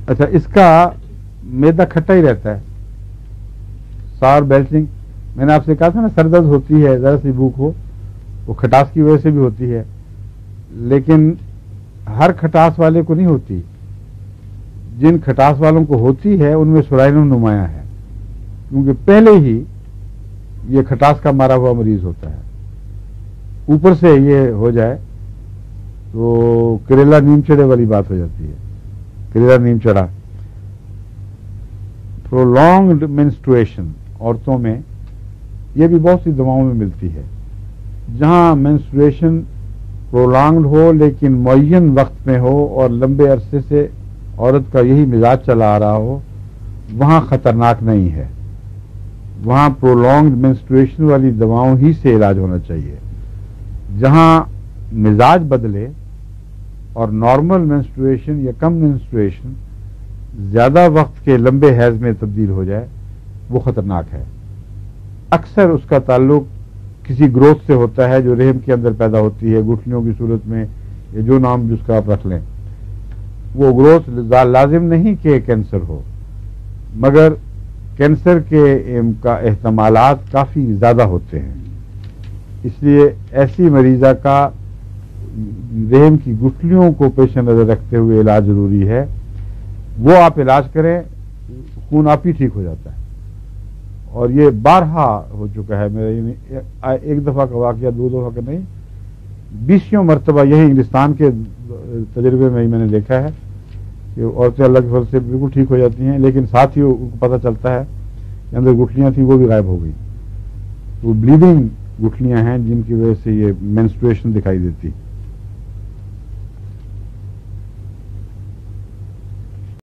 اچھا، اس کا میدا کھٹا ہی رہتا ہے، سار بیلچنگ. میں نے آپ سے کہا تھا نا سر درد ہوتی ہے، ذرا سی بھوک ہو، وہ کھٹاس کی وجہ سے بھی ہوتی ہے، لیکن ہر کھٹاس والے کو نہیں ہوتی. جن کھٹاس والوں کو ہوتی ہے ان میں سورائنم نمایاں ہے، کیونکہ پہلے ہی یہ کھٹاس کا مارا ہوا مریض ہوتا ہے. اوپر سے یہ ہو جائے تو کریلا نیم چڑے والی بات ہو جاتی ہے. کریلا نیم چڑا. پرولونگڈ مینسٹرویشن عورتوں میں یہ بھی بہت سی دواؤں میں ملتی ہے. جہاں مینسٹرویشن پرولانگڈ ہو لیکن معین وقت میں ہو اور لمبے عرصے سے عورت کا یہی مزاج چلا آ رہا ہو، وہاں خطرناک نہیں ہے. وہاں پرولونگڈ مینسٹرویشن والی دواؤں ہی سے علاج ہونا چاہیے. جہاں مزاج بدلے اور نارمل مینسٹرویشن یا کم مینسٹرویشن زیادہ وقت کے لمبے حیض میں تبدیل ہو جائے، وہ خطرناک ہے. اکثر اس کا تعلق کسی گروتھ سے ہوتا ہے جو رحم کے اندر پیدا ہوتی ہے، گٹھلیوں کی صورت میں، یا جو نام بھی اس کا آپ رکھ لیں. وہ گروتھ لازم نہیں کہ کینسر ہو، مگر کینسر کے احتمالات کافی زیادہ ہوتے ہیں. اس لیے ایسی مریضہ کا رحم کی گٹھلیوں کو پیش نظر رکھتے ہوئے علاج ضروری ہے. وہ آپ علاج کریں، خون آپ ہی ٹھیک ہو جاتا ہے. اور یہ بارہا ہو چکا ہے میرا، یعنی ایک دفعہ کا واقعہ، دو دفعہ کا نہیں، 20 مرتبہ یہی ہندوستان کے تجربے میں ہی میں نے دیکھا ہے کہ عورتیں اللہ کے فضل سے بالکل ٹھیک ہو جاتی ہیں، لیکن ساتھ ہی ان کو پتہ چلتا ہے کہ اندر گٹھلیاں تھیں وہ بھی غائب ہو گئی. وہ بلیڈنگ گٹھلیاں ہیں جن کی وجہ سے یہ مینسٹریشن دکھائی دیتی.